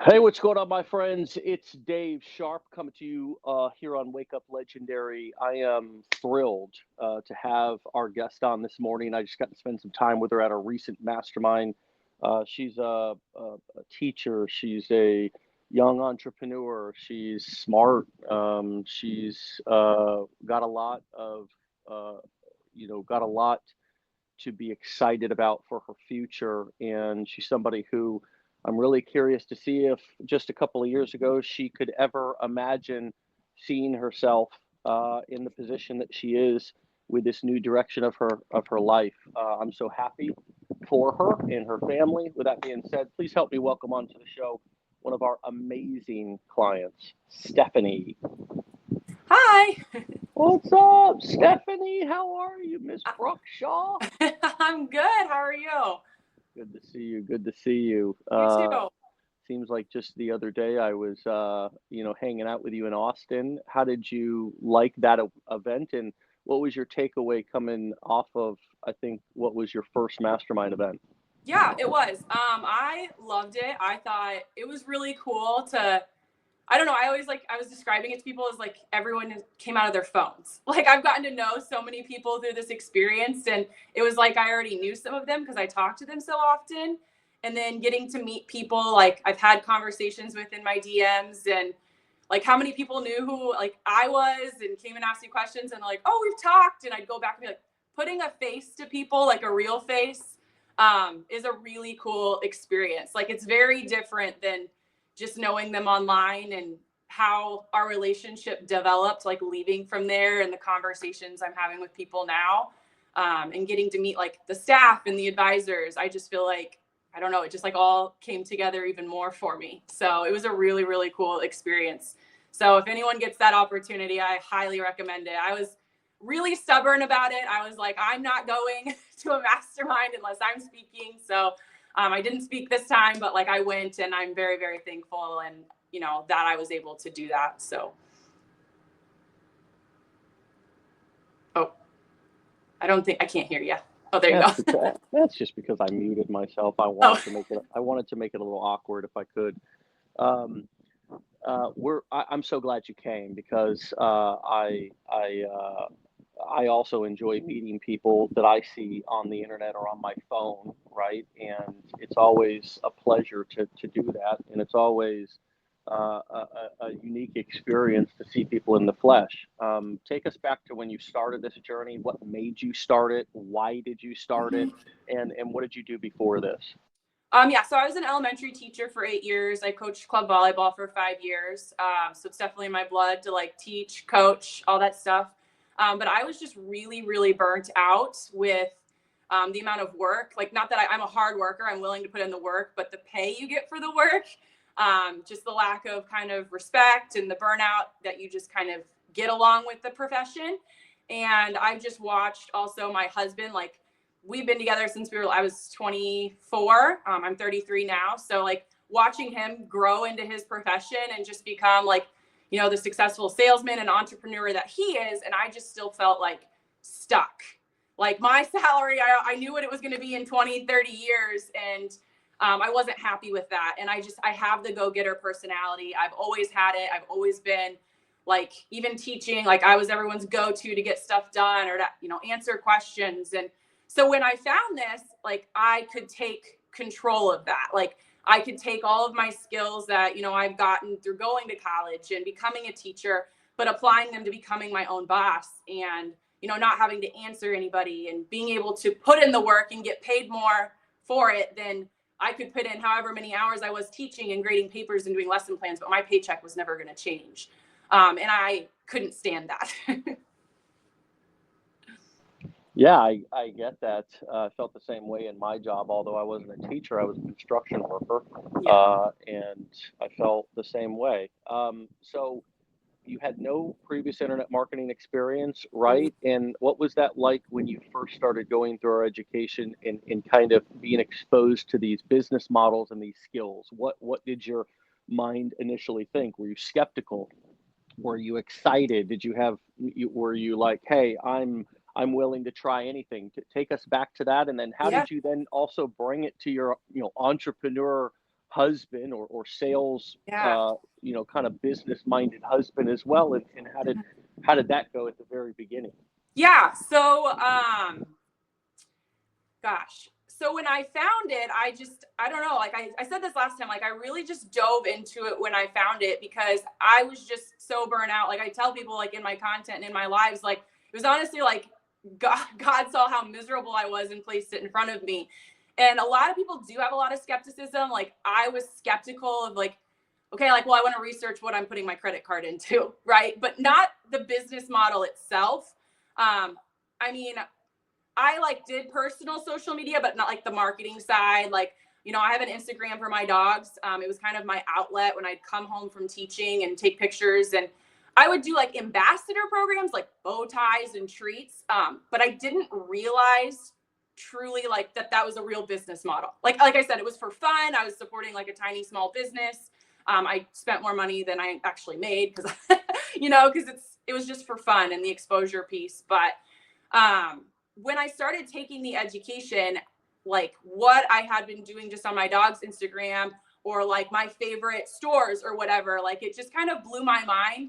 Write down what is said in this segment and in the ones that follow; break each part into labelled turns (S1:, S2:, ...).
S1: Hey, what's going on, my friends? It's Dave Sharpe coming to you here on Wake Up Legendary. I am thrilled to have our guest on this morning. I just got to spend some time with her at a recent mastermind. She's a teacher. She's a young entrepreneur. She's smart. She's got a lot of, got a lot to be excited about for her future. And she's somebody who I'm really curious to see if just a couple of years ago she could ever imagine seeing herself in the position that she is with this new direction of her life. I'm so happy for her and her family. With that being said, please help me welcome onto the show one of our amazing clients, Stephanie.
S2: Hi.
S1: What's up, Stephanie? How are you, Miss Bruckshaw?
S2: I'm good. How are you?
S1: Good to see you. Good to see you.
S2: You too.
S1: Seems like just the other day I was, hanging out with you in Austin. How did you like that event, and what was your takeaway coming off of, I think, what was your first mastermind event?
S2: Yeah, it was. I loved it. I thought it was really cool I don't know. I was describing it to people as like everyone came out of their phones. Like I've gotten to know so many people through this experience, and it was like I already knew some of them because I talk to them so often. And then getting to meet people like I've had conversations with in my DMs, and like how many people knew who like I was and came and asked me questions and like, oh, we've talked. And I'd go back and be like, putting a face to people, like a real face, is a really cool experience. Like it's very different than just knowing them online, and how our relationship developed, like leaving from there and the conversations I'm having with people now, and getting to meet like the staff and the advisors. I just feel like, I don't know, it just like all came together even more for me. So it was a really, really cool experience. So if anyone gets that opportunity, I highly recommend it. I was really stubborn about it. I was like, I'm not going to a mastermind unless I'm speaking. So I didn't speak this time, but like I went, and I'm very, very thankful, and that I was able to do that. So, oh, I can't hear you. Oh, there you go.
S1: That's just because I muted myself. I
S2: Oh,
S1: wanted to make it. I wanted to make it a little awkward if I could. Um, I'm so glad you came because I also enjoy meeting people that I see on the internet or on my phone, right? And it's always a pleasure to do that, and it's always a unique experience to see people in the flesh. Take us back to when you started this journey. What made you start it? Why did you start it? And what did you do before this?
S2: yeah. So I was an elementary teacher for 8 years. I coached club volleyball for 5 years. So it's definitely in my blood to like teach, coach, all that stuff. But I was just really, really burnt out with the amount of work. Like, not that I'm a hard worker, I'm willing to put in the work, but the pay you get for the work, just the lack of kind of respect and the burnout that you just kind of get along with the profession. And I've just watched also my husband, like, we've been together since I was 24. I'm 33 now. So like watching him grow into his profession and just become like, the successful salesman and entrepreneur that he is. And I just still felt like stuck. Like my salary, I knew what it was going to be in 20, 30 years. And I wasn't happy with that. And I have the go-getter personality. I've always had it. I've always been like, even teaching, like I was everyone's go-to to get stuff done or to, answer questions. And so when I found this, like I could take control of that. Like I could take all of my skills that, I've gotten through going to college and becoming a teacher, but applying them to becoming my own boss and, not having to answer anybody and being able to put in the work and get paid more for it than I could put in however many hours I was teaching and grading papers and doing lesson plans, but my paycheck was never going to change. And I couldn't stand that.
S1: Yeah, I get that. I felt the same way in my job, although I wasn't a teacher, I was a construction worker,
S2: Yeah.
S1: and I felt the same way. So you had no previous internet marketing experience, right? And what was that like when you first started going through our education and kind of being exposed to these business models and these skills? What did your mind initially think? Were you skeptical? Were you excited? Were you like, hey, I'm willing to try anything? To take us back to that, and then how
S2: Yeah.
S1: did you then also bring it to your entrepreneur husband or sales,
S2: Yeah.
S1: kind of business minded husband as well. And how did that go at the very beginning?
S2: Yeah. So, gosh. So when I found it, I don't know, like I said this last time, like I really just dove into it when I found it because I was just so burnt out. Like I tell people like in my content and in my lives, like it was honestly like God saw how miserable I was and placed it in front of me. And a lot of people do have a lot of skepticism. Like I was skeptical of like, okay, like, well, I want to research what I'm putting my credit card into, right? But not the business model itself. I mean, I like did personal social media, but not like the marketing side. Like, I have an Instagram for my dogs. It was kind of my outlet when I'd come home from teaching and take pictures. And I would do like ambassador programs, like bow ties and treats. But I didn't realize truly like that was a real business model. Like I said, it was for fun. I was supporting like a tiny small business. I spent more money than I actually made because, because it was just for fun and the exposure piece. But, when I started taking the education, like what I had been doing just on my dog's Instagram or like my favorite stores or whatever, like it just kind of blew my mind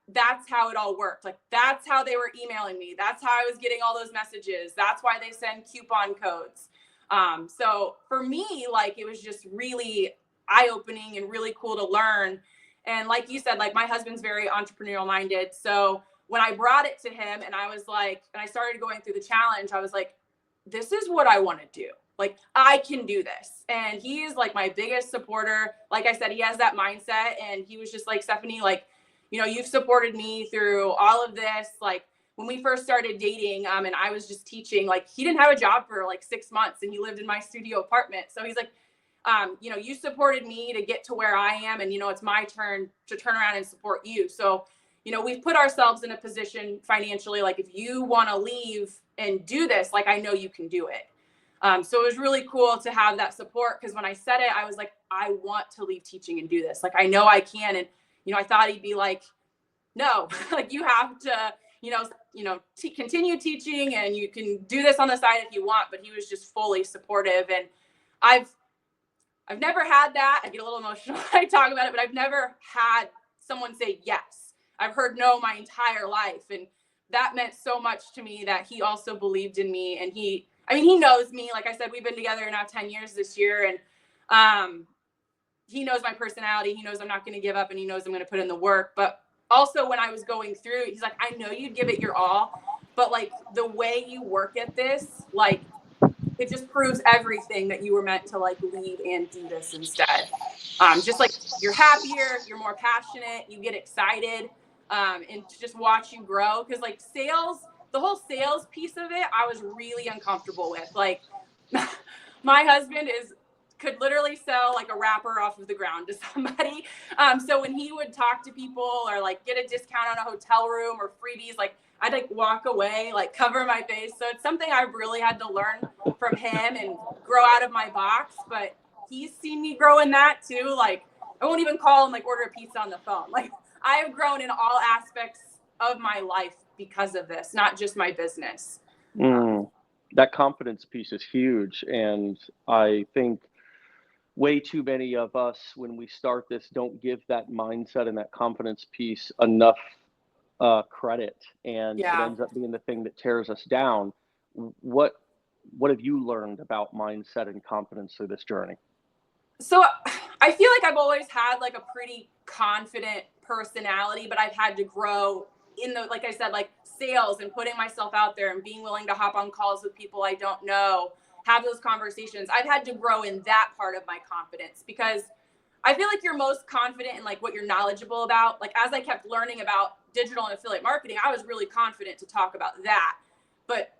S2: that's how it all worked. Like that's how they were emailing me. That's how I was getting all those messages. That's why they send coupon codes. So for me, like it was just really eye-opening and really cool to learn. And like you said, like my husband's very entrepreneurial minded. So when I brought it to him and I was like, and I started going through the challenge, I was like, this is what I want to do. Like, I can do this. And he is like my biggest supporter. Like I said, he has that mindset. And he was just like, Stephanie, like, you've supported me through all of this. Like when we first started dating, and I was just teaching, like he didn't have a job for like 6 months and he lived in my studio apartment. So he's like, you supported me to get to where I am. And, it's my turn to turn around and support you. So we've put ourselves in a position financially, like if you want to leave and do this, like, I know you can do it. So it was really cool to have that support. Cause when I said it, I was like, I want to leave teaching and do this. Like, I know I can. And, I thought he'd be like, no, like you have to, continue teaching and you can do this on the side if you want, but he was just fully supportive. And I've never had that. I get a little emotional when I talk about it, but I've never had someone say yes. I've heard no my entire life. And that meant so much to me that he also believed in me. And he knows me. Like I said, we've been together now 10 years this year. And he knows my personality. He knows I'm not going to give up and he knows I'm going to put in the work. But also when I was going through, he's like, I know you'd give it your all, but like the way you work at this, like it just proves everything that you were meant to like lead and do this instead. Just like you're happier, you're more passionate, you get excited, and to just watch you grow. Cause like sales, the whole sales piece of it, I was really uncomfortable with. Like my husband could literally sell like a wrapper off of the ground to somebody. So when he would talk to people or like get a discount on a hotel room or freebies, like I'd like walk away, like cover my face. So it's something I've really had to learn from him and grow out of my box. But he's seen me grow in that too. Like I won't even call him like order a pizza on the phone. Like I have grown in all aspects of my life because of this, not just my business.
S1: That confidence piece is huge. And I think way too many of us, when we start this, don't give that mindset and that confidence piece enough credit, and it ends up being the thing that tears us down. What have you learned about mindset and confidence through this journey?
S2: So I feel like I've always had like a pretty confident personality, but I've had to grow in the, like I said, like sales and putting myself out there and being willing to hop on calls with people I don't know, have those conversations. I've had to grow in that part of my confidence because I feel like you're most confident in like what you're knowledgeable about. Like as I kept learning about digital and affiliate marketing, I was really confident to talk about that. But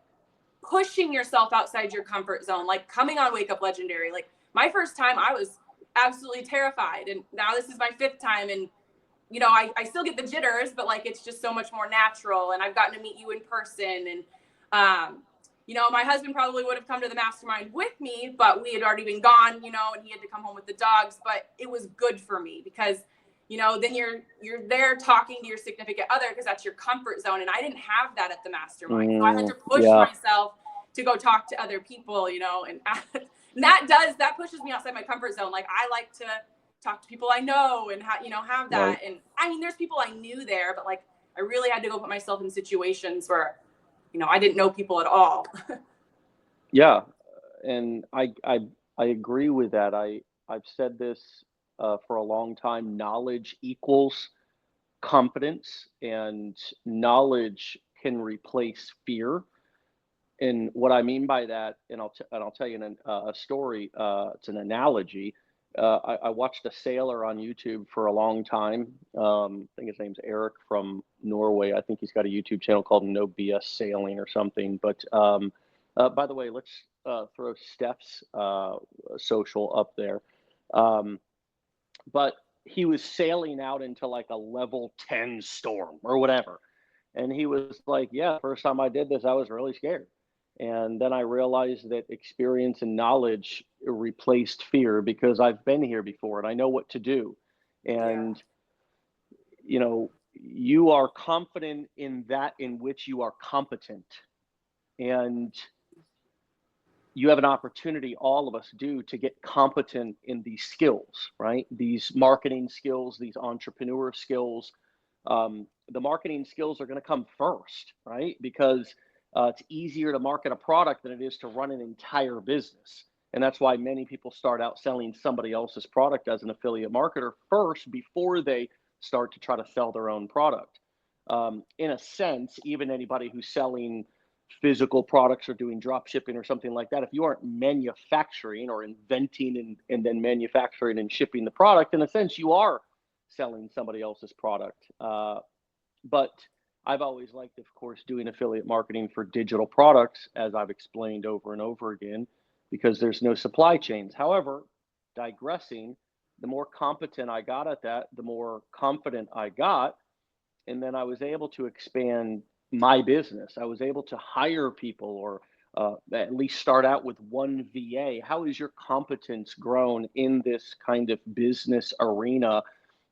S2: pushing yourself outside your comfort zone, like coming on Wake Up Legendary, like my first time, I was absolutely terrified. And now this is my 5th time. And, I still get the jitters, but like, it's just so much more natural. And I've gotten to meet you in person. And, my husband probably would have come to the mastermind with me, but we had already been gone, and he had to come home with the dogs. But it was good for me because, then you're there talking to your significant other because that's your comfort zone. And I didn't have that at the mastermind. So I had to push myself to go talk to other people, and And that pushes me outside my comfort zone. Like, I like to talk to people I know and have that.
S1: Right.
S2: And I mean, there's people I knew there, but like, I really had to go put myself in situations where, I didn't know people at all.
S1: Yeah, and I agree with that. I've said this for a long time. Knowledge equals confidence, and knowledge can replace fear. And what I mean by that, and I'll tell you a story. It's an analogy. I watched a sailor on YouTube for a long time. I think his name's Eric from Norway. I think he's got a YouTube channel called No BS Sailing or something. But by the way, let's throw Steph's social up there. But he was sailing out into like a level 10 storm or whatever. And he was like, yeah, first time I did this, I was really scared. And then I realized that experience and knowledge replaced fear because I've been here before and I know what to do.
S2: Yeah.
S1: And, you are confident in that in which you are competent. And you have an opportunity, all of us do, to get competent in these skills, right? These marketing skills, these entrepreneur skills. The marketing skills are going to come first, right? Because it's easier to market a product than it is to run an entire business. And that's why many people start out selling somebody else's product as an affiliate marketer first before they start to try to sell their own product. In a sense, even anybody who's selling physical products or doing drop shipping or something like that, if you aren't manufacturing or inventing and then manufacturing and shipping the product, in a sense, you are selling somebody else's product. But I've always liked, of course, doing affiliate marketing for digital products, as I've explained over and over again, because there's no supply chains. However, digressing, the more competent I got at that, the more confident I got. And then I was able to expand my business. I was able to hire people or at least start out with one VA. How has your competence grown in this kind of business arena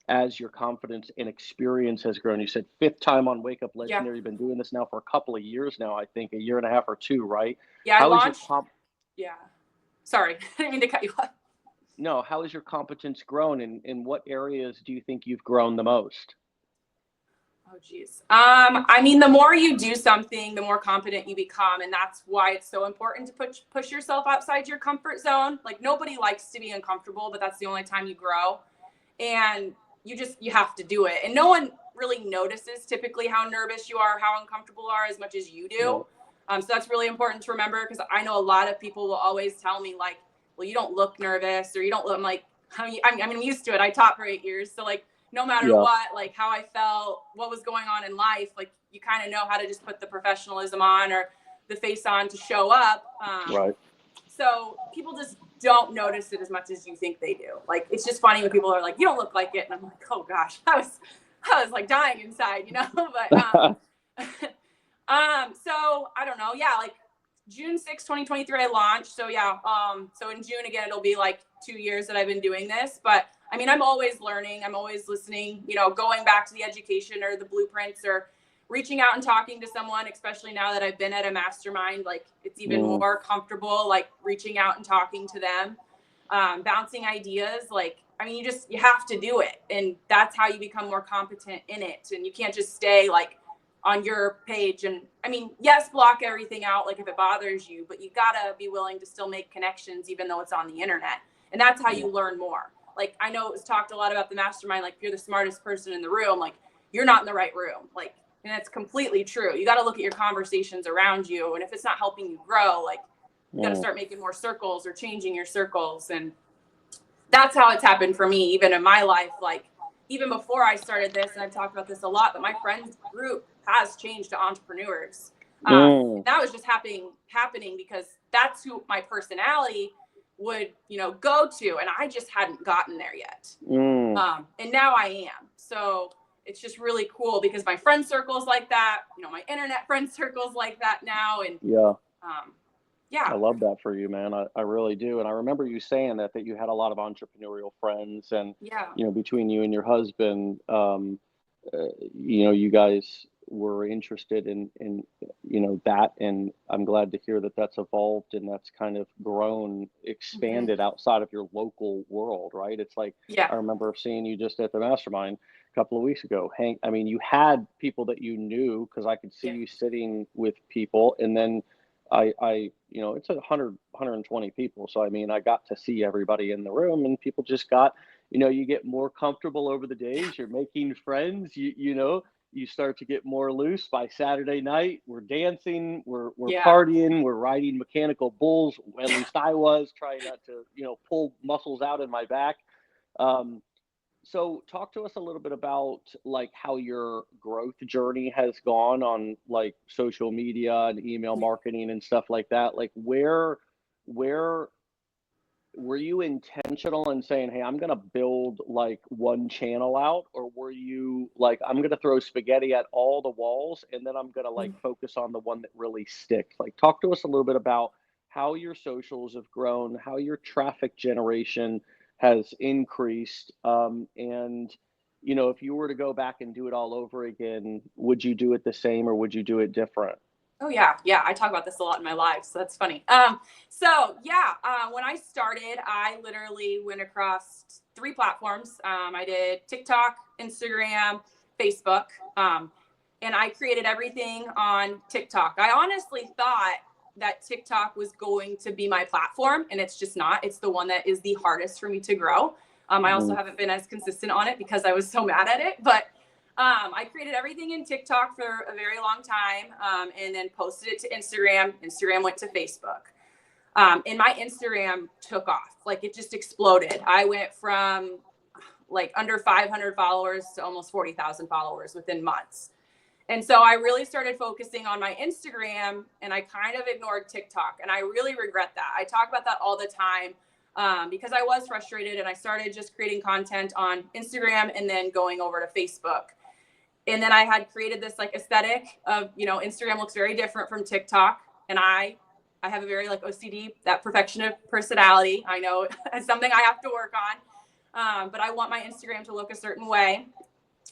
S1: as your confidence and experience has grown? You said fifth time on Wake Up
S2: Yeah.
S1: Legendary. You've been doing this now for a couple of years now, I think a year and a half or two, right?
S2: Yeah.
S1: How is your
S2: Yeah. Sorry. I didn't mean to cut you off.
S1: No, how has your competence grown, and in what areas do you think you've grown the most?
S2: Oh, geez. I mean, the more you do something, the more confident you become. And that's why it's so important to push yourself outside your comfort zone. Like, nobody likes to be uncomfortable, but that's the only time you grow. And you have to do it. And no one really notices typically how nervous you are, how uncomfortable you are as much as you do. So that's really important to remember, because I know a lot of people will always tell me like, well, you don't look nervous, or you don't look. I'm like, I'm used to it. I taught for 8 years. So like, no matter what, like how I felt, what was going on in life, like you kind of know how to just put the professionalism on or the face on to show up.
S1: Right.
S2: So people just don't notice it as much as you think they do. Like, it's just funny when people are like, you don't look like it. And I'm like, oh gosh, I was like dying inside, but, so I don't know. Yeah. Like June 6, 2023, I launched. So yeah. So in June again, it'll be like 2 years that I've been doing this, but I mean, I'm always learning. I'm always listening, going back to the education or the blueprints or reaching out and talking to someone, especially now that I've been at a mastermind. Like, it's even more comfortable, like reaching out and talking to them, bouncing ideas. Like, I mean, you have to do it. And that's how you become more competent in it. And you can't just stay like on your page. And I mean, yes, block everything out, like if it bothers you, but you gotta be willing to still make connections, even though it's on the internet. And that's how you learn more. Like, I know it was talked a lot about the mastermind. Like, if you're the smartest person in the room, like you're not in the right room. Like, and that's completely true. You got to look at your conversations around you. And if it's not helping you grow, like you got to start making more circles or changing your circles. And that's how it's happened for me, even in my life. Like, even before I started this, and I've talked about this a lot, but my friends group has changed to entrepreneurs. That was just happening because that's who my personality would, go to. And I just hadn't gotten there yet. And now I am. So it's just really cool because my friend circle's like that, my internet friend circle's like that now. And I
S1: love that for you, man. I really do. And I remember you saying that you had a lot of entrepreneurial friends, and, between you and your husband, you guys were interested in that, and I'm glad to hear that that's evolved and that's kind of grown, expanded outside of your local world, right? It's like,
S2: Yeah.
S1: I remember seeing you just at the mastermind a couple of weeks ago. Hank, I mean, you had people that you knew, because I could see you sitting with people, and then I it's 120 people, so I mean, I got to see everybody in the room, and people just got, you get more comfortable over the days. You're making friends. You start to get more loose. By Saturday night, we're dancing, we're partying, we're riding mechanical bulls. At least I was trying not to, pull muscles out in my back. So talk to us a little bit about like how your growth journey has gone on like social media and email marketing and stuff like that. Like where were you intentional in saying, hey, I'm going to build like one channel out, or were you like, I'm going to throw spaghetti at all the walls and then I'm going to like focus on the one that really sticks? Like, talk to us a little bit about how your socials have grown, how your traffic generation has increased. And, if you were to go back and do it all over again, would you do it the same or would you do it different?
S2: Oh yeah. I talk about this a lot in my life, so that's funny. When I started, I literally went across 3 platforms. I did TikTok, Instagram, Facebook, and I created everything on TikTok. I honestly thought that TikTok was going to be my platform, and it's just not. It's the one that is the hardest for me to grow. I also haven't been as consistent on it because I was so mad at it, but I created everything in TikTok for a very long time, and then posted it to Instagram. Instagram went to Facebook. And my Instagram took off. Like, it just exploded. I went from like under 500 followers to almost 40,000 followers within months. And so I really started focusing on my Instagram, and I kind of ignored TikTok. And I really regret that. I talk about that all the time, because I was frustrated, and I started just creating content on Instagram and then going over to Facebook. And then I had created this like aesthetic of, Instagram looks very different from TikTok. And I have a very like OCD, that perfectionist personality. I know it's something I have to work on. But I want my Instagram to look a certain way.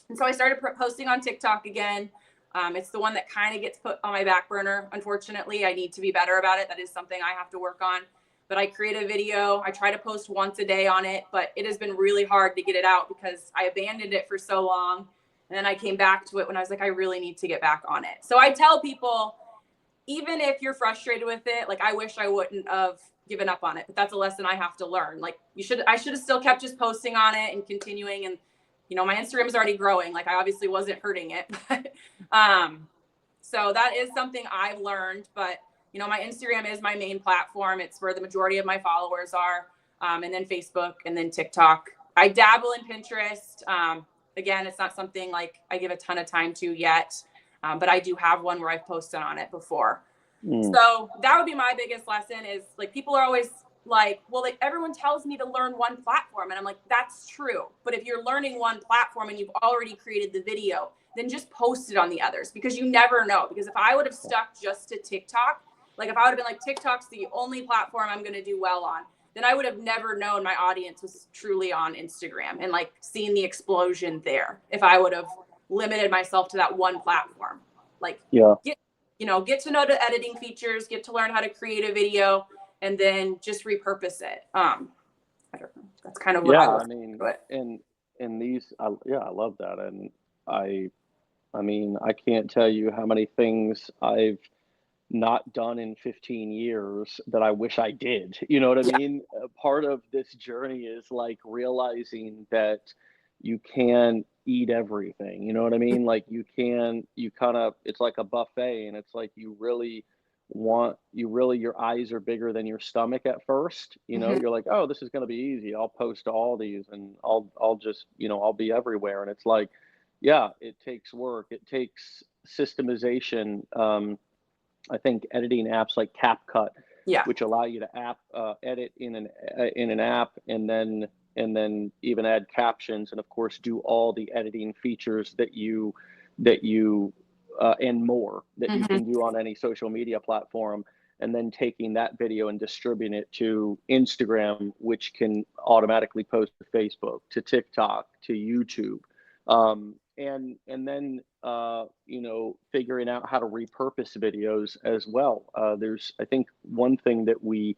S2: And so I started posting on TikTok again. It's the one that kind of gets put on my back burner. Unfortunately, I need to be better about it. That is something I have to work on. But I create a video. I try to post once a day on it, but it has been really hard to get it out because I abandoned it for so long. And then I came back to it when I was like, I really need to get back on it. So I tell people, even if you're frustrated with it, like, I wish I wouldn't have given up on it, but that's a lesson I have to learn. Like, I should have still kept just posting on it and continuing. And, my Instagram is already growing. Like, I obviously wasn't hurting it. So that is something I've learned, but my Instagram is my main platform. It's where the majority of my followers are. And then Facebook, and then TikTok. I dabble in Pinterest. Again, it's not something like I give a ton of time to yet, but I do have one where I've posted on it before. So that would be my biggest lesson is like, people are always like, well, like, everyone tells me to learn one platform. And I'm like, that's true. But if you're learning one platform and you've already created the video, then just post it on the others, because you never know. Because if I would have stuck just to TikTok, like if I would have been like, TikTok's the only platform I'm going to do well on, then I would have never known my audience was truly on Instagram and like seen the explosion there. If I would have limited myself to that one platform, like, get to know the editing features, get to learn how to create a video, and then just repurpose it. I don't know. That's kind of what I
S1: mean, and these, I love that. And I mean, I can't tell you how many things I've not done in 15 years that I wish I did. You know what I mean? Part of this journey is like realizing that you can eat everything. You know what I mean? Like you kind of, it's like a buffet, and it's like your eyes are bigger than your stomach at first. You're like, oh, this is going to be easy. I'll post all these and I'll just, I'll be everywhere. And it's like, yeah, it takes work. It takes systemization. I think editing apps like CapCut, which allow you to edit in an app, and then even add captions, and of course do all the editing features that you and more that you can do on any social media platform, and then taking that video and distributing it to Instagram, which can automatically post to Facebook, to TikTok, to YouTube. and then figuring out how to repurpose videos as well. There's, I think, one thing that we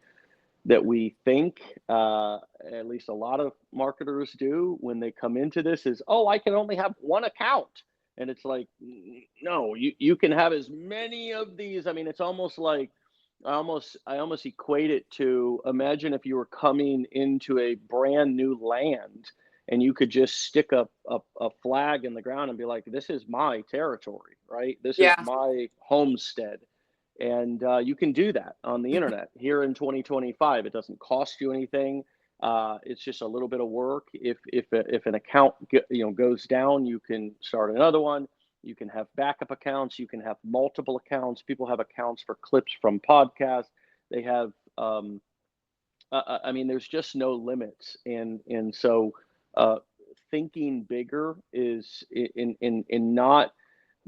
S1: think, at least a lot of marketers do when they come into this, is, oh, I can only have one account. And it's like, no, you can have as many of these. I mean, it's almost like, I almost equate it to, imagine if you were coming into a brand new land and you could just stick a flag in the ground and be like, this is my territory, right? This is
S2: Yeah.
S1: my homestead. And you can do that on the internet here in 2025. It doesn't cost you anything. It's just a little bit of work. If an account goes down, you can start another one. You can have backup accounts. You can have multiple accounts. People have accounts for clips from podcasts. They have, I mean, there's just no limits. And so thinking bigger is in not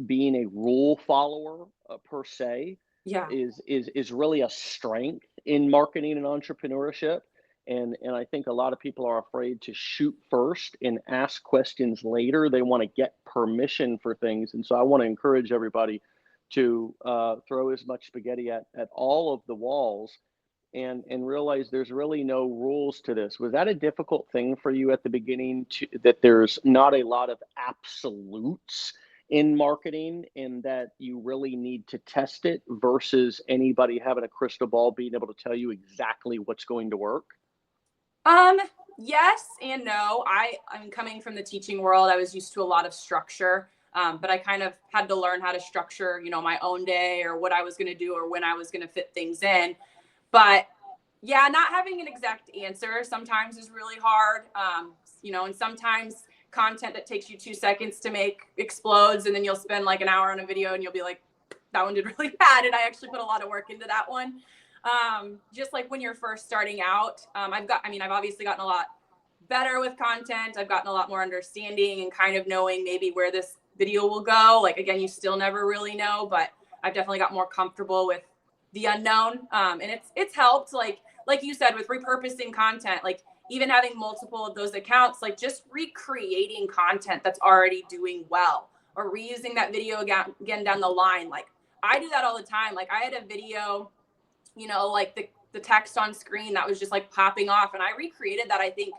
S1: being a rule follower per se.
S2: Yeah.
S1: Is really a strength in marketing and entrepreneurship. And I think a lot of people are afraid to shoot first and ask questions later. They want to get permission for things. And so I want to encourage everybody to throw as much spaghetti at all of the walls and realize there's really no rules to this. Was that a difficult thing for you at the beginning, that there's not a lot of absolutes in marketing, and that you really need to test it versus anybody having a crystal ball being able to tell you exactly what's going to work?
S2: Yes and no. I'm coming from the teaching world. I was used to a lot of structure, but I kind of had to learn how to structure, my own day, or what I was going to do, or when I was going to fit things in. But yeah, not having an exact answer sometimes is really hard. And sometimes content that takes you 2 seconds to make explodes, and then you'll spend like an hour on a video and you'll be like, that one did really bad, and I actually put a lot of work into that one. Just like when you're first starting out, I've obviously gotten a lot better with content. I've gotten a lot more understanding and kind of knowing maybe where this video will go. Like, again, you still never really know, but I've definitely got more comfortable with the unknown. And it's helped, like you said, with repurposing content, like even having multiple of those accounts, like just recreating content that's already doing well, or reusing that video again down the line. Like, I do that all the time. Like, I had a video, like the text on screen that was just like popping off, and I recreated that, I think,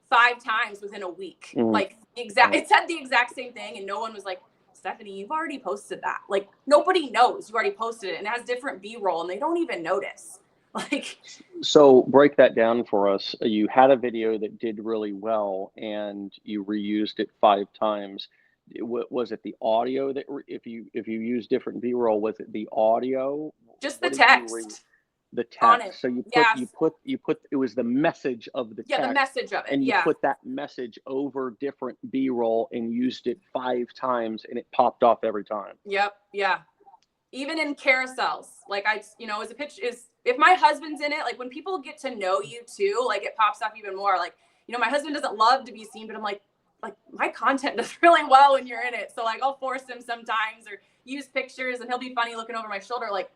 S2: 5 times within a week. Like, it said the exact same thing, and no one was like, Stephanie, you've already posted that. Like, nobody knows you already posted it, and it has different B-roll, and they don't even notice. Like,
S1: so break that down for us. You had a video that did really well, and you reused it 5 times. Was it the audio that, if you use different B-roll, was it the audio?
S2: Just the text.
S1: The text. So you put it was the message of the text.
S2: Yeah, the message of it.
S1: And you put that message over different B-roll and used it 5 times, and it popped off every time.
S2: Yep. Yeah. Even in carousels, like as a pitch is, if my husband's in it, like when people get to know you too, like it pops up even more. Like, my husband doesn't love to be seen, but I'm like my content does really well when you're in it. So like, I'll force him sometimes, or use pictures, and he'll be funny looking over my shoulder, like,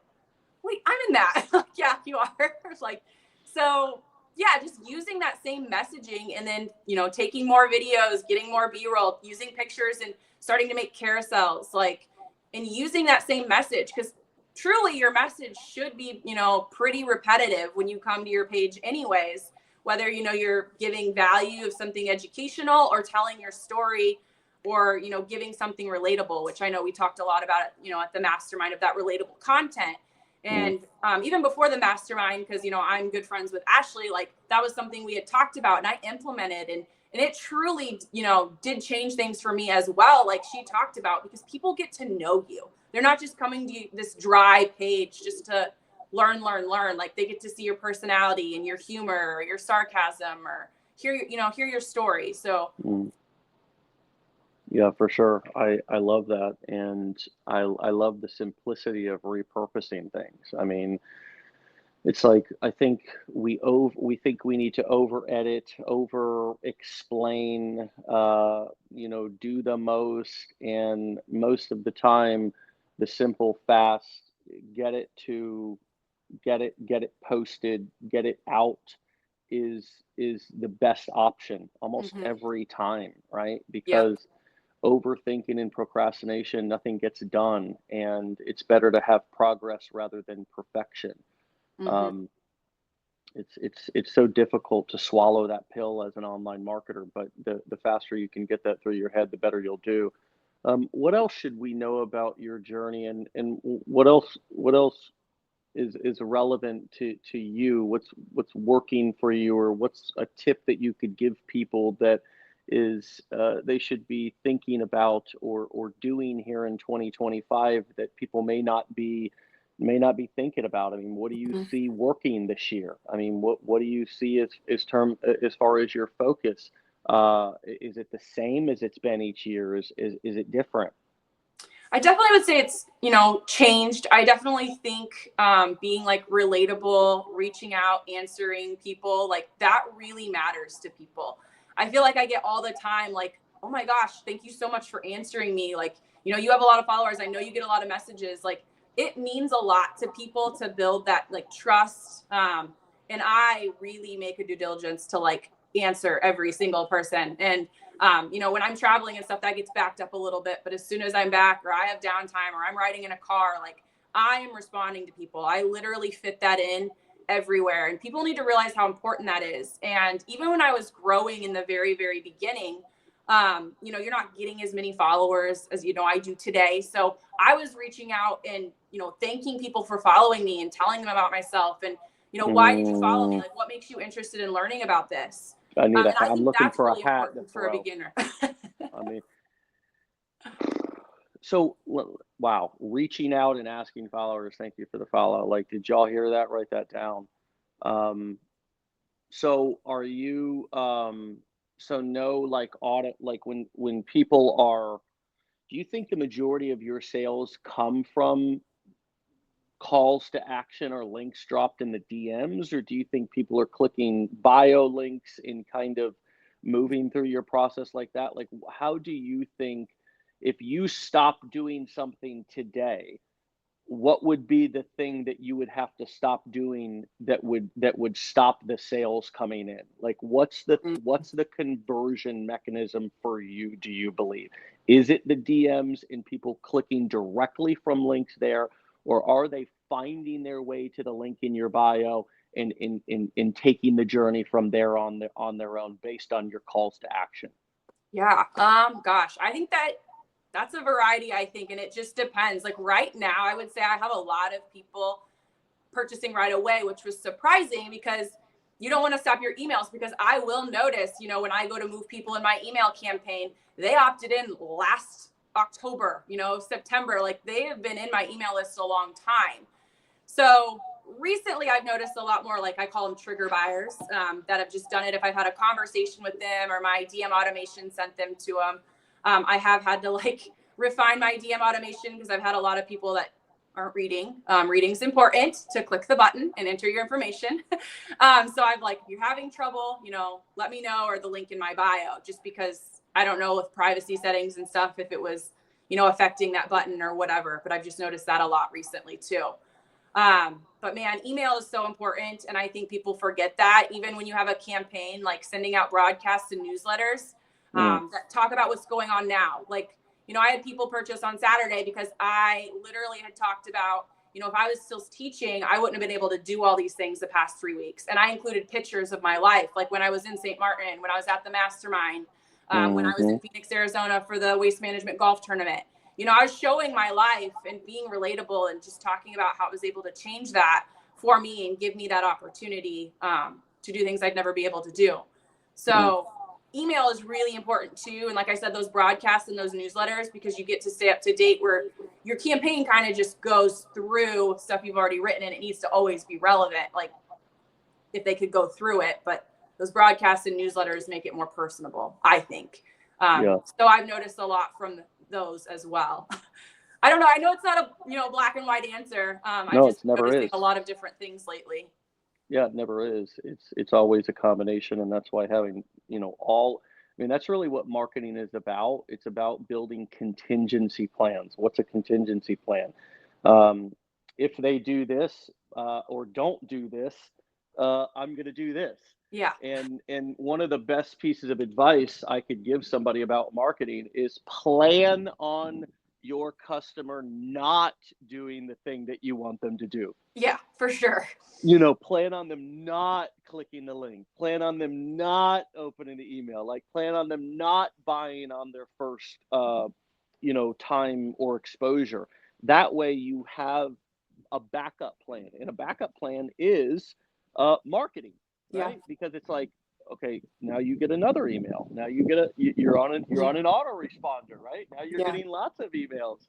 S2: wait, I'm in that. Yeah, you are. Like, so yeah, just using that same messaging, and then, taking more videos, getting more B-roll, using pictures, and starting to make carousels, like, and using that same message, because truly your message should be, pretty repetitive when you come to your page anyways, whether, you're giving value of something educational, or telling your story, or, giving something relatable, which I know we talked a lot about it, at the mastermind, of that relatable content. And even before the mastermind, because, I'm good friends with Ashley, like that was something we had talked about, and I implemented, and it truly, did change things for me as well. Like she talked about, because people get to know you. They're not just coming to this dry page just to learn. Like, they get to see your personality and your humor, or your sarcasm, or hear your story. So.
S1: Yeah, for sure. I love that. And I love the simplicity of repurposing things. I mean, it's like, I think we think we need to over edit, over explain, do the most, and most of the time, the simple, fast, get it posted, get it out is the best option almost every time, right? Because overthinking and procrastination, nothing gets done, and it's better to have progress rather than perfection.
S2: Hmm.
S1: Um, it's so difficult to swallow that pill as an online marketer, but the faster you can get that through your head, the better you'll do. What else should we know about your journey, and what else is relevant to you? What's working for you, or what's a tip that you could give people that is they should be thinking about or doing here in 2025 that people may not be thinking about? I mean, what do you see working this year? I mean, what do you see as far as your focus? Is it the same as it's been each year? Is it different?
S2: I definitely would say it's, changed. I definitely think being like relatable, reaching out, answering people, like that really matters to people. I feel like I get all the time, like, oh my gosh, thank you so much for answering me. Like, you have a lot of followers. I know you get a lot of messages. Like, it means a lot to people to build that like trust. And I really make a due diligence to like answer every single person. And when I'm traveling and stuff, that gets backed up a little bit. But as soon as I'm back or I have downtime or I'm riding in a car, like I am responding to people. I literally fit that in everywhere. And people need to realize how important that is. And even when I was growing in the very, very beginning, you're not getting as many followers as, I do today. So I was reaching out and, thanking people for following me and telling them about myself and, why did you follow me?
S1: Mm,
S2: Like, what makes you interested in learning about this?
S1: I need a
S2: And I
S1: hat. I'm
S2: think
S1: looking
S2: that's
S1: for a
S2: really
S1: hat to
S2: important for a
S1: throw.
S2: beginner.
S1: I mean, so wow, reaching out and asking followers, thank you for the follow. Like, did y'all hear that? Write that down. Um, so are you so no, like, audit, like when people are, do you think the majority of your sales come from calls to action or links dropped in the DMs, or do you think people are clicking bio links and kind of moving through your process like that? Like, how do you think, if you stop doing something today, what would be the thing that you would have to stop doing that would stop the sales coming in? Like, what's the conversion mechanism for you, do you believe? Is it the DMs and people clicking directly from links there, or are they finding their way to the link in your bio and in taking the journey from there on their own based on your calls to action?
S2: Yeah. Gosh, I think that's a variety, I think, and it just depends. Like right now, I would say I have a lot of people purchasing right away, which was surprising because you don't want to stop your emails because I will notice, when I go to move people in my email campaign, they opted in last October, September, like they have been in my email list a long time. So recently I've noticed a lot more, like I call them trigger buyers, that have just done it if I've had a conversation with them or my DM automation sent them to them. I have had to like refine my DM automation because I've had a lot of people that aren't reading. Reading's important to click the button and enter your information. So I've like, if you're having trouble, let me know, or the link in my bio, just because I don't know with privacy settings and stuff, if it was, affecting that button or whatever, but I've just noticed that a lot recently too. But man, email is so important. And I think people forget that even when you have a campaign, like sending out broadcasts and newsletters,
S1: Mm,
S2: that talk about what's going on now. Like, I had people purchase on Saturday because I literally had talked about, if I was still teaching, I wouldn't have been able to do all these things the past 3 weeks. And I included pictures of my life, like when I was in St. Martin, when I was at the mastermind, when I was in
S1: hmm.
S2: Phoenix, Arizona for the waste management golf tournament. I was showing my life and being relatable and just talking about how I was able to change that for me and give me that opportunity to do things I'd never be able to do.
S1: Mm.
S2: So email is really important too. And like I said, those broadcasts and those newsletters, because you get to stay up to date where your campaign kind of just goes through stuff you've already written and it needs to always be relevant. Like if they could go through it, but those broadcasts and newsletters make it more personable, I think.
S1: Yeah.
S2: So I've noticed a lot from those as well. I don't know. I know it's not a black and white answer. I
S1: No,
S2: just
S1: it's never
S2: noticing
S1: is.
S2: a lot of different things lately.
S1: Yeah, it never is. It's always a combination, and that's why having, all, I mean, that's really what marketing is about. It's about building contingency plans. What's a contingency plan? If they do this, or don't do this, I'm going to do this.
S2: Yeah.
S1: And one of the best pieces of advice I could give somebody about marketing is plan on your customer not doing the thing that you want them to do.
S2: Yeah, for sure.
S1: Plan on them not clicking the link, plan on them not opening the email, like plan on them not buying on their first, time or exposure. That way you have a backup plan, and a backup plan is marketing,
S2: Yeah.
S1: right? Because it's like, okay, now you get another email. Now you're on an autoresponder, right? Now you're
S2: Yeah.
S1: getting lots of emails,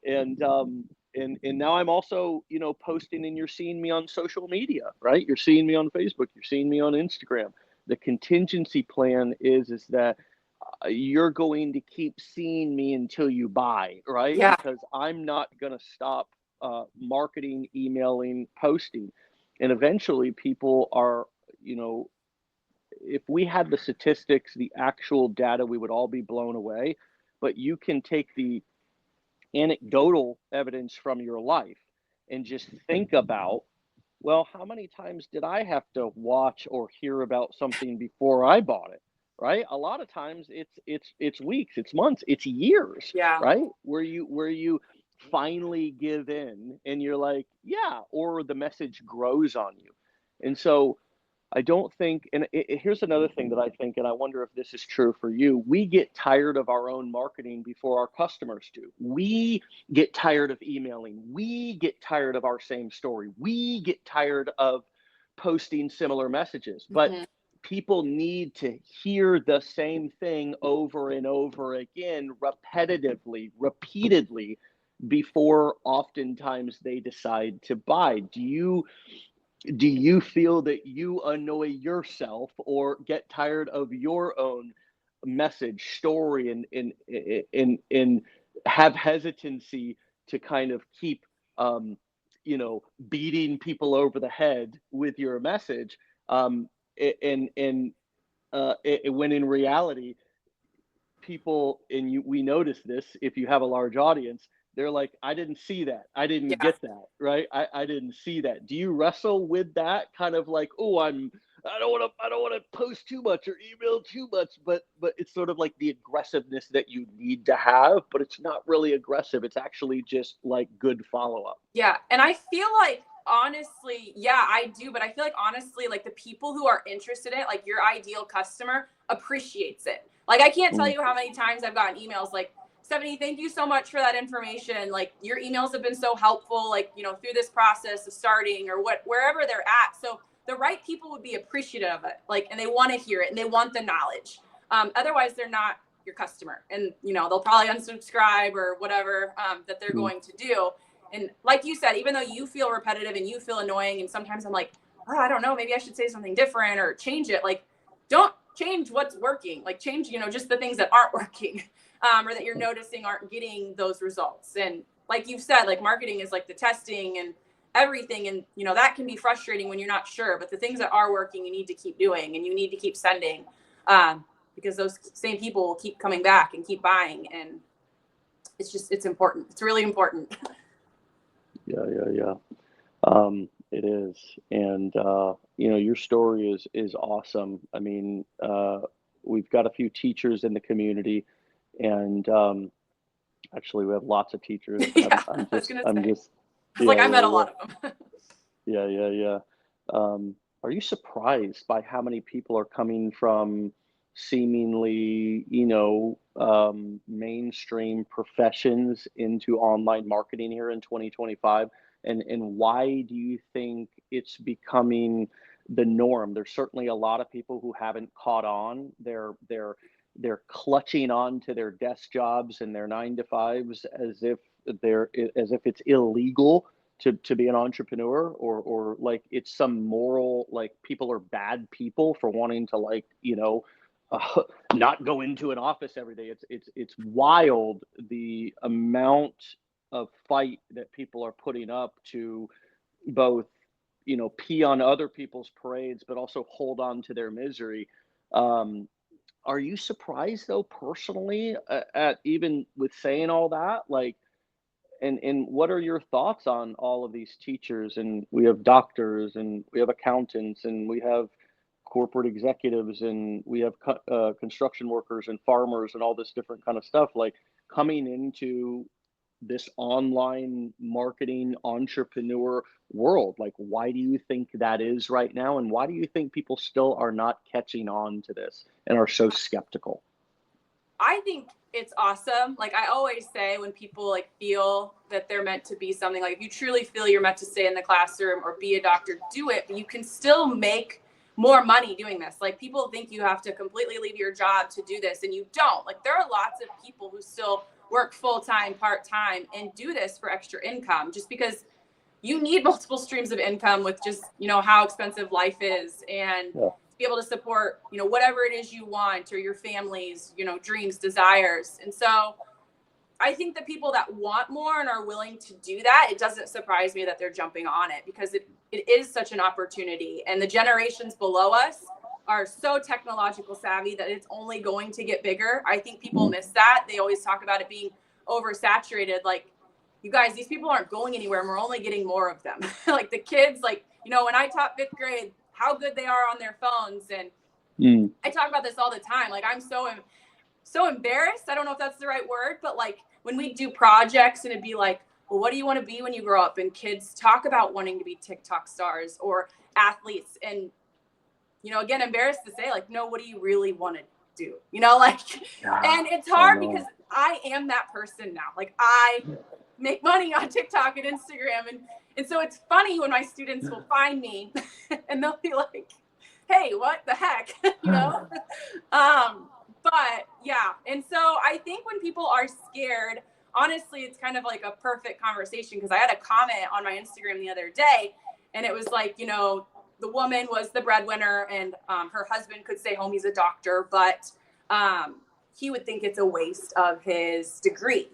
S1: and now I'm also posting, and you're seeing me on social media, right? You're seeing me on Facebook, you're seeing me on Instagram. The contingency plan is that you're going to keep seeing me until you buy, right?
S2: Yeah.
S1: Because I'm not going to stop marketing, emailing, posting. And eventually people are, if we had the statistics, the actual data, we would all be blown away. But you can take the anecdotal evidence from your life and just think about, well, how many times did I have to watch or hear about something before I bought it? Right? A lot of times it's weeks, it's months, it's years,
S2: Yeah.
S1: right? Where you finally give in and you're like, yeah, or the message grows on you. And so I don't think, and here's another thing that I think, and I wonder if this is true for you. We get tired of our own marketing before our customers do. We get tired of emailing. We get tired of our same story. We get tired of posting similar messages. But
S2: Mhm.
S1: people need to hear the same thing over and over again, repetitively, repeatedly, before oftentimes they decide to buy. Do you feel that you annoy yourself or get tired of your own message story and have hesitancy to kind of keep um, beating people over the head with your message, um, and when in reality people, and we notice this, if you have a large audience, they're like, I didn't see that, I didn't
S2: Yeah.
S1: get that, right? I didn't see that. Do you wrestle with that kind of like, oh, I don't want to post too much or email too much, but it's sort of like the aggressiveness that you need to have, but it's not really aggressive, it's actually just like good follow-up.
S2: Yeah. And I feel like honestly, yeah, I do, but I feel like honestly, like the people who are interested in it, like your ideal customer appreciates it. Like I can't tell
S1: Mm.
S2: you how many times I've gotten emails like, Stephanie, thank you so much for that information. Like your emails have been so helpful, like, through this process of starting or wherever they're at. So the right people would be appreciative of it, like, and they want to hear it and they want the knowledge. Otherwise they're not your customer, and they'll probably unsubscribe or whatever that they're
S1: Mm.
S2: going to do. And like you said, even though you feel repetitive and you feel annoying, and sometimes I'm like, oh, I don't know, maybe I should say something different or change it. Like, don't change what's working. Like, change, just the things that aren't working, or that you're noticing aren't getting those results. And like you've said, like marketing is like the testing and everything. And, that can be frustrating when you're not sure. But the things that are working, you need to keep doing and you need to keep sending, because those same people will keep coming back and keep buying. And it's important. It's really important.
S1: Yeah. It is, and your story is awesome. I mean, we've got a few teachers in the community, and actually we have lots of teachers. But
S2: Yeah,
S1: I'm
S2: I was
S1: just
S2: gonna
S1: I'm
S2: say.
S1: just
S2: I was like,
S1: yeah
S2: I met
S1: yeah
S2: a
S1: yeah
S2: lot of them.
S1: yeah. Are you surprised by how many people are coming from seemingly mainstream professions into online marketing here in 2025? And why do you think it's becoming the norm? There's certainly a lot of people who haven't caught on. They're clutching on to their desk jobs and their 9 to 5s as if it's illegal to be an entrepreneur, or like it's some moral, like people are bad people for wanting to, like, uh, not go into an office every day. It's wild the amount of fight that people are putting up to both pee on other people's parades but also hold on to their misery. um are you surprised though, personally, at even with saying all that, like, And what are your thoughts on all of these teachers? And we have doctors, and we have accountants, and we have corporate executives, and we have construction workers and farmers and all this different kind of stuff, like coming into this online marketing entrepreneur world. Like, why do you think that is right now? And why do you think people still are not catching on to this and are so skeptical?
S2: I think it's awesome. Like I always say, when people like feel that they're meant to be something, like if you truly feel you're meant to stay in the classroom or be a doctor, do it. But you can still make more money doing this. Like people think you have to completely leave your job to do this, and you don't. Like there are lots of people who still work full-time, part-time, and do this for extra income, just because you need multiple streams of income with just, how expensive life is, and
S1: Yeah.
S2: be able to support, whatever it is you want, or your family's, dreams, desires. And so I think the people that want more and are willing to do that, it doesn't surprise me that they're jumping on it, because it is such an opportunity. And the generations below us are so technological savvy that it's only going to get bigger. I think people miss that. They always talk about it being oversaturated. Like, you guys, these people aren't going anywhere, and we're only getting more of them. Like the kids, like, when I taught 5th grade, how good they are on their phones. And I talk about this all the time. Like, I'm so embarrassed. I don't know if that's the right word, but like when we do projects and it'd be like, well, what do you want to be when you grow up? And kids talk about wanting to be TikTok stars or athletes. And, again, embarrassed to say, like, no, what do you really want to do? And it's hard because I am that person now. Like, I make money on TikTok and Instagram. And so it's funny when my students will find me and they'll be like, hey, what the heck? But yeah. And so I think when people are scared, honestly, it's kind of like a perfect conversation, because I had a comment on my Instagram the other day, and it was like, the woman was the breadwinner, and her husband could stay home. He's a doctor, but he would think it's a waste of his degree.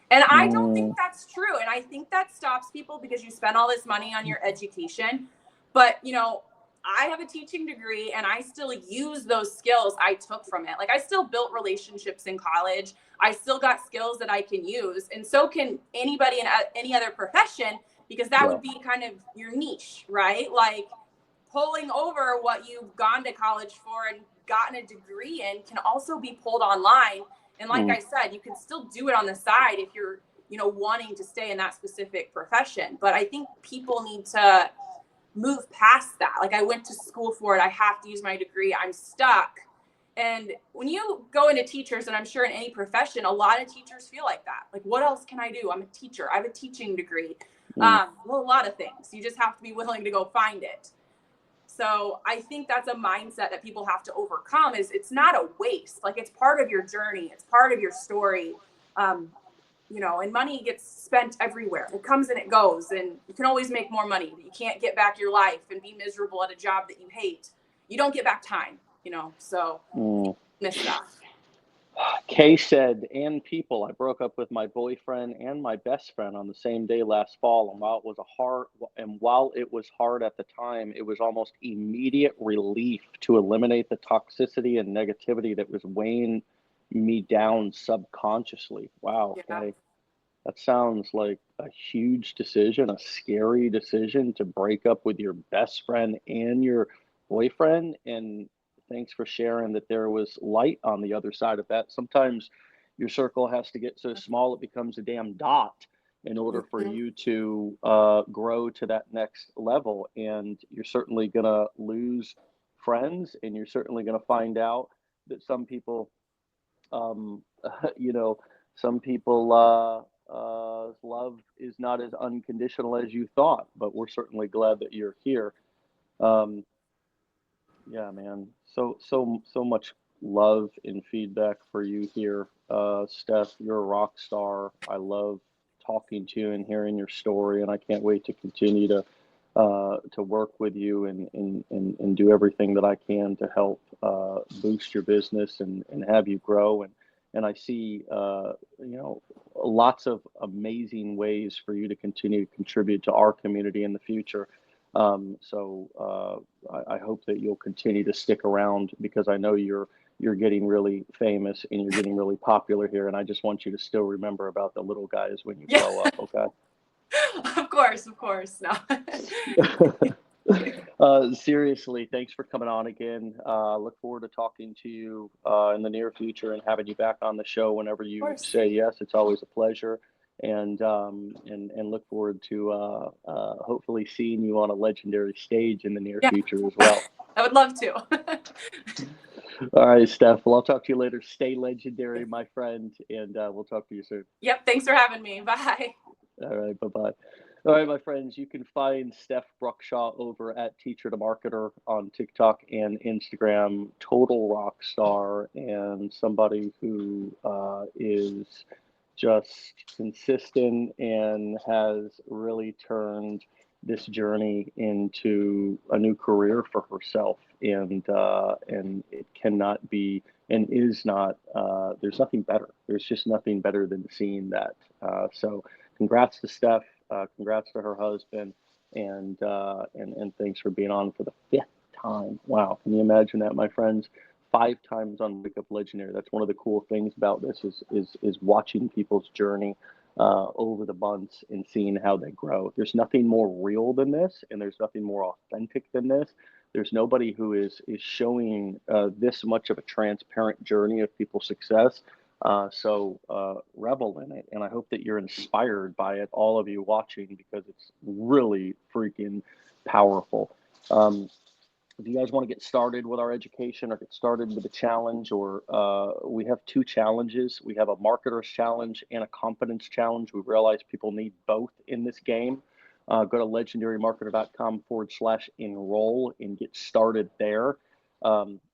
S2: And I don't think that's true. And I think that stops people, because you spend all this money on your education. But, I have a teaching degree, and I still use those skills I took from it. Like, I still built relationships in college. I still got skills that I can use. And so can anybody in any other profession, because that would be kind of your niche, right? Like, pulling over what you've gone to college for and gotten a degree in can also be pulled online. And like I said, you can still do it on the side if you're, wanting to stay in that specific profession. But I think people need to move past that. Like, I went to school for it. I have to use my degree. I'm stuck. And when you go into teachers, and I'm sure in any profession, a lot of teachers feel like that. Like, what else can I do? I'm a teacher. I have a teaching degree. Well, a lot of things. You just have to be willing to go find it. So I think that's a mindset that people have to overcome. Is it's not a waste. Like, it's part of your journey. It's part of your story. And money gets spent everywhere. It comes and it goes, and you can always make more money, but you can't get back your life and be miserable at a job that you hate. You don't get back time, so miss that.
S1: Kay said, and people, I broke up with my boyfriend and my best friend on the same day last fall. And while it was hard at the time, it was almost immediate relief to eliminate the toxicity and negativity that was weighing me down subconsciously. Wow.
S2: Yeah.
S1: Okay. That sounds like a huge decision, a scary decision to break up with your best friend and your boyfriend. And thanks for sharing that there was light on the other side of that. Sometimes your circle has to get so small it becomes a damn dot in order for you to grow to that next level. And you're certainly going to lose friends, and you're certainly going to find out that some people, some people love is not as unconditional as you thought, but we're certainly glad that you're here. Yeah, man. So much love and feedback for you here. Steph, you're a rock star. I love talking to you and hearing your story, and I can't wait to continue to work with you and do everything that I can to help boost your business and have you grow. And I see, lots of amazing ways for you to continue to contribute to our community in the future. I hope that you'll continue to stick around, because I know you're you're getting really famous and you're getting really popular here. And I just want you to still remember about the little guys when you
S2: Yeah.
S1: grow up, okay?
S2: Of course. No.
S1: Seriously, thanks for coming on again. Look forward to talking to you in the near future and having you back on the show whenever
S2: Of
S1: you
S2: course.
S1: say yes. It's always a pleasure, and look forward to hopefully seeing you on a legendary stage in the near
S2: Yeah.
S1: future as well.
S2: I would love to.
S1: All right, Steph. Well, I'll talk to you later. Stay legendary, my friend, and we'll talk to you soon.
S2: Yep. Thanks for having me. Bye.
S1: All right, bye-bye. All right, my friends, you can find Steph Bruckshaw over at Teacher to Marketer on TikTok and Instagram. Total rock star and somebody who is just consistent and has really turned this journey into a new career for herself. And it cannot be and is not. There's nothing better. There's just nothing better than seeing that. So, congrats to Steph. Congrats to her husband, and thanks for being on for the 5th time. Wow, can you imagine that, my friends? 5 times on Wake Up Legendary. That's one of the cool things about this is watching people's journey over the months and seeing how they grow. There's nothing more real than this, and there's nothing more authentic than this. There's nobody who is showing this much of a transparent journey of people's success. So revel in it, and I hope that you're inspired by it, all of you watching, because it's really freaking powerful. If you guys want to get started with our education or get started with a challenge, or we have 2 challenges. We have a marketer's challenge and a confidence challenge. We realize people need both in this game. Go to legendarymarketer.com/enroll and get started there.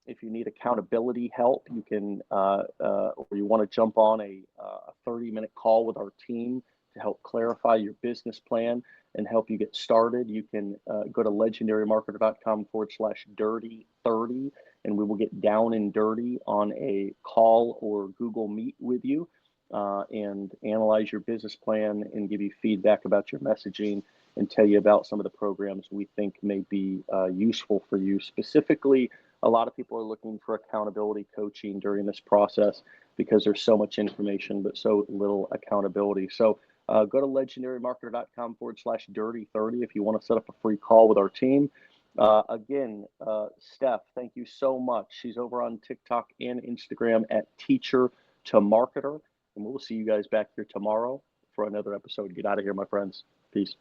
S1: If you need accountability help, you can, or you want to jump on a 30-minute call with our team to help clarify your business plan and help you get started, you can go to legendarymarketer.com/dirty30, and we will get down and dirty on a call or Google Meet with you and analyze your business plan and give you feedback about your messaging and tell you about some of the programs we think may be useful for you. Specifically, a lot of people are looking for accountability coaching during this process because there's so much information but so little accountability. So go to legendarymarketer.com/dirty30 if you want to set up a free call with our team. Again, Steph, thank you so much. She's over on TikTok and Instagram at Teacher to Marketer. And we'll see you guys back here tomorrow for another episode. Get out of here, my friends. Peace.